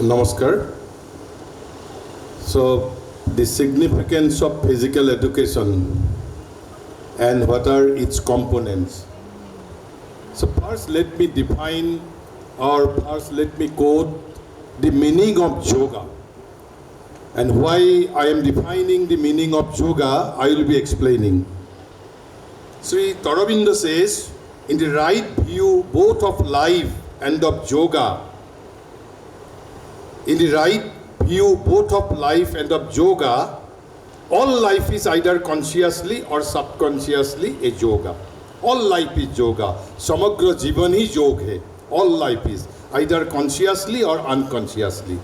Namaskar. So, the significance of physical education and what are its components. So first let me define or first let me quote the meaning of yoga. And why I am defining the meaning of yoga, I will be explaining. Sri Aurobindo says, in the right view both of life and of yoga, in the right view both of life and of yoga, all life is either consciously or subconsciously a yoga. All life is yoga. Samagra jivan hi yoga hai. All life is either consciously or unconsciously.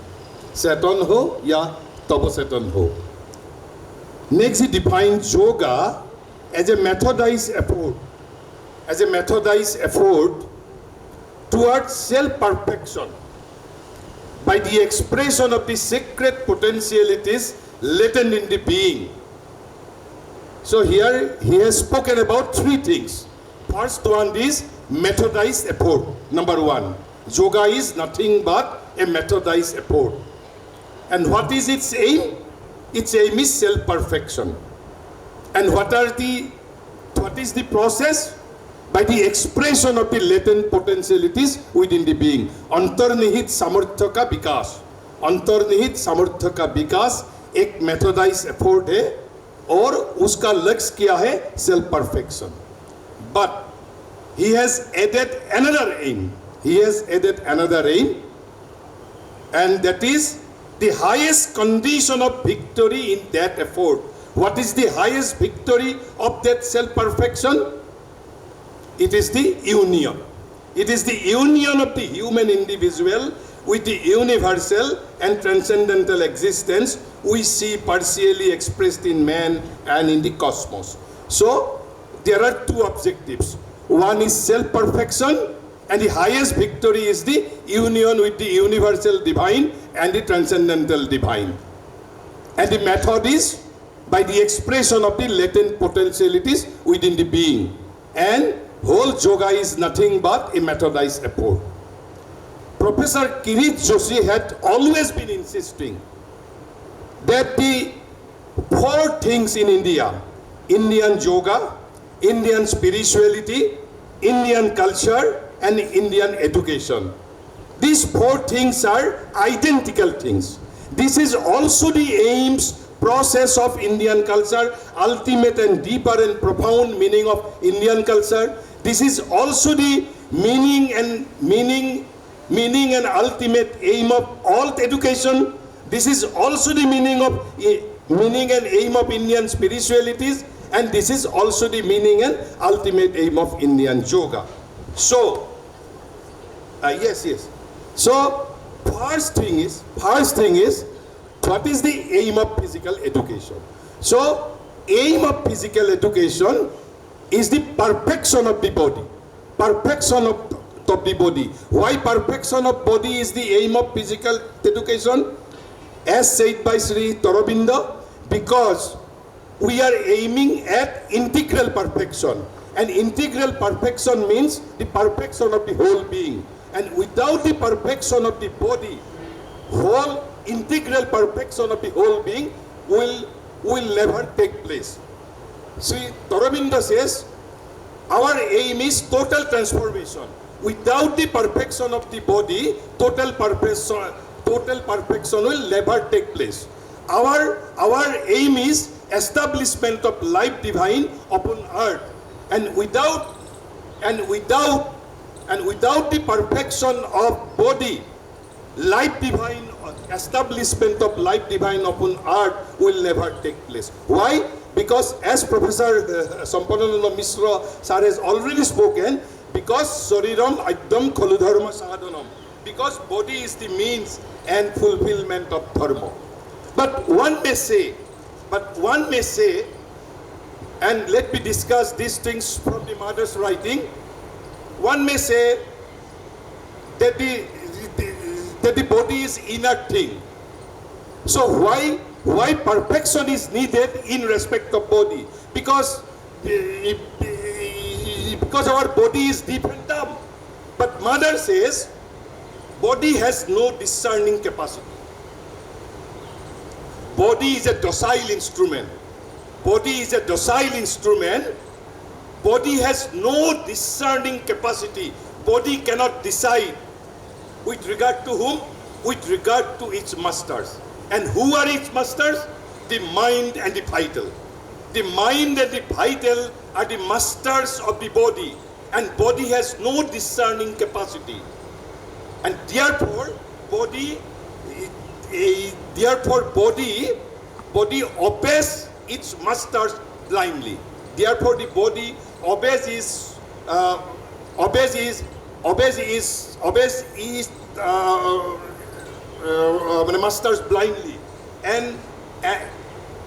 Satan ho ya tabasatan ho. Next he defines yoga as a methodized effort. As a methodized effort towards self-perfection by the expression of the sacred potentialities latent in the being. So here he has spoken about three things. First one is methodized effort. Number one, yoga is nothing but a methodized effort. And what is its aim? Its aim is self-perfection. And what is the process? By the expression of the latent potentialities within the being. Antarnihit samartha ka vikas. Antarnihit samartha ka vikas एक methodized effort है और उसका लक्ष्य क्या है? Self perfection. But he has added another aim. He has added another aim, and that is the highest condition of victory in that effort. What is the highest victory of that self perfection? It is the union. It is the union of the human individual with the universal and transcendental existence we see partially expressed in man and in the cosmos. So, there are two objectives. One is self-perfection, and the highest victory is the union with the universal divine and the transcendental divine. And the method is by the expression of the latent potentialities within the being. And whole yoga is nothing but a methodized effort. Professor Kirit Joshi had always been insisting that the four things in India, Indian yoga, Indian spirituality, Indian culture, and Indian education, these four things are identical things. This is also the aims, process of Indian culture, ultimate and deeper and profound meaning of Indian culture. This is also the meaning and ultimate aim of all education. This is also the meaning and aim of Indian spiritualities, and this is also the meaning and ultimate aim of Indian yoga. So, So, first thing is, what is the aim of physical education? So, aim of physical education is the perfection of the body. Perfection of the body. Why perfection of body is the aim of physical education? As said by Sri Aurobindo, because we are aiming at integral perfection. And integral perfection means the perfection of the whole being. And without the perfection of the body, whole integral perfection of the whole being will never take place. Sri Aurobindo says, our aim is total transformation. Without the perfection of the body, total perfection will never take place. Our aim is establishment of life divine upon earth, and without the perfection of body, life divine, establishment of life divine upon earth will never take place. Why? Because as Professor Sampanananda Mishra sir has already spoken, because Sariram Adyam Khaludharma Sadhanam, because body is the means and fulfillment of dharma. But one may say, and let me discuss these things from the mother's writing, one may say that the body is inert thing. So why perfection is needed in respect of body? Because our body is deep and dumb. But mother says Body has no discerning capacity. Body is a docile instrument. Body is a docile instrument. Body has no discerning capacity. Body cannot decide. With regard to whom? With regard to its masters. And who are its masters? The mind and the vital. The mind and the vital are the masters of the body. And body has no discerning capacity. And therefore, body obeys its masters blindly. Therefore, the body obeys masters blindly, and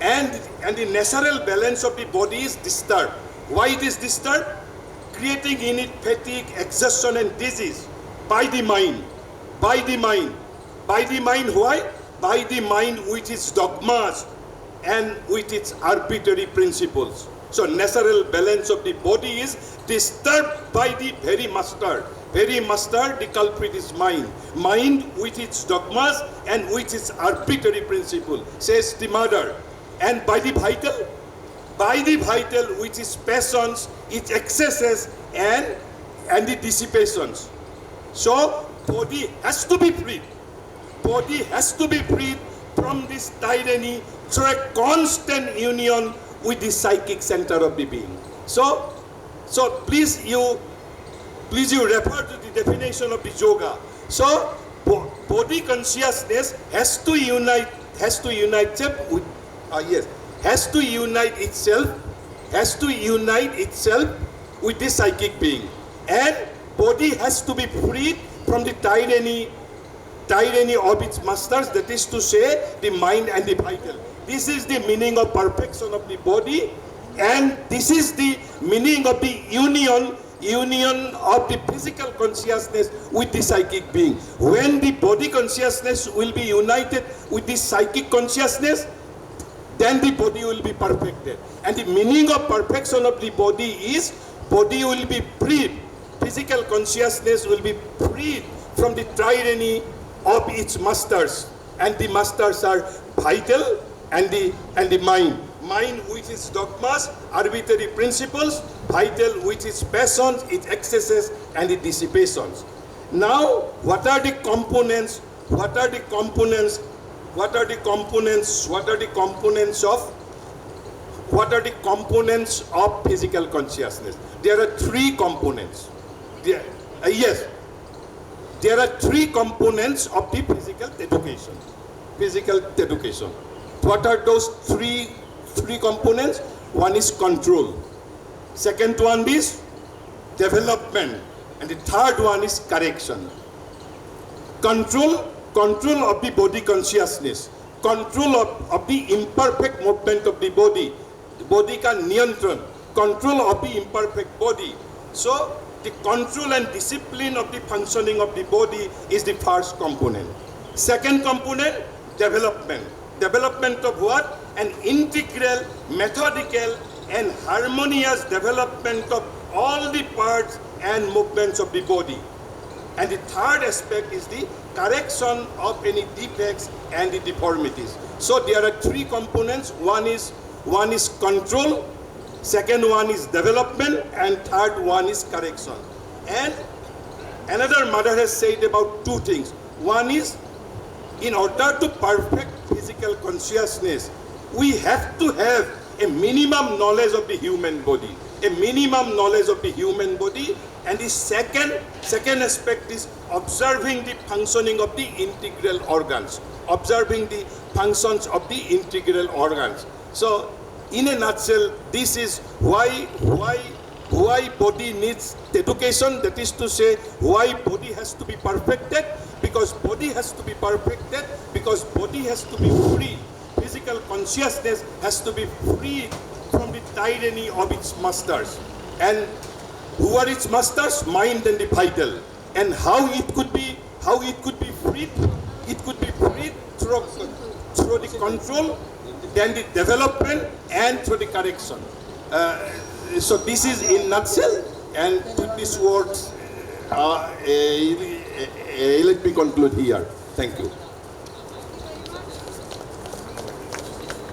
the natural balance of the body is disturbed. Why it is disturbed? Creating in it fatigue, exhaustion, and disease by the mind. By the mind. By the mind, why? By the mind with its dogmas and with its arbitrary principles. So natural balance of the body is disturbed by the very master. Very master, the culprit is mind. Mind with its dogmas and with its arbitrary principle, says the mother. And by the vital with its passions, its excesses, and the dissipations. So body has to be freed. Body has to be freed from this tyranny through a constant union with the psychic center of the being. So please you refer to the definition of the yoga. So body consciousness has to unite itself with the psychic being, and body has to be freed from the tyranny of its masters, that is to say, the mind and the vital. This is the meaning of perfection of the body, and this is the meaning of the union of the physical consciousness with the psychic being. When the body consciousness will be united with the psychic consciousness, then the body will be perfected. And the meaning of perfection of the body is body will be freed. Physical consciousness will be freed from the tyranny of its masters. And the masters are vital and the mind. Mind with its dogmas, arbitrary principles, vital with its passions, its excesses, and its dissipations. Now, what are the components of physical consciousness? There are three components. There are three components of the physical education. What are those three components? One is control. Second one is development. And the third one is correction. Control of the body consciousness. Control of the imperfect movement of the body. The body can niyantran. Control of the imperfect body. So, the control and discipline of the functioning of the body is the first component. Second component, development. Development of what? An integral, methodical, and harmonious development of all the parts and movements of the body. And the third aspect is the correction of any defects and the deformities. So there are three components. One is control, second one is development, and third one is correction. And another mother has said about two things. One is, in order to perfect physical consciousness, we have to have a minimum knowledge of the human body. A minimum knowledge of the human body. And the second aspect is observing the functioning of the integral organs. Observing the functions of the integral organs. So, in a nutshell, this is why body needs education. That is to say, why body has to be perfected. Because body has to be perfected. Because body has to be free. Physical consciousness has to be freed from the tyranny of its masters. And who are its masters? Mind and the vital. And how it could be freed? It could be freed through the control, then the development, and through the correction. So this is in nutshell, and with these words, let me conclude here. Thank you.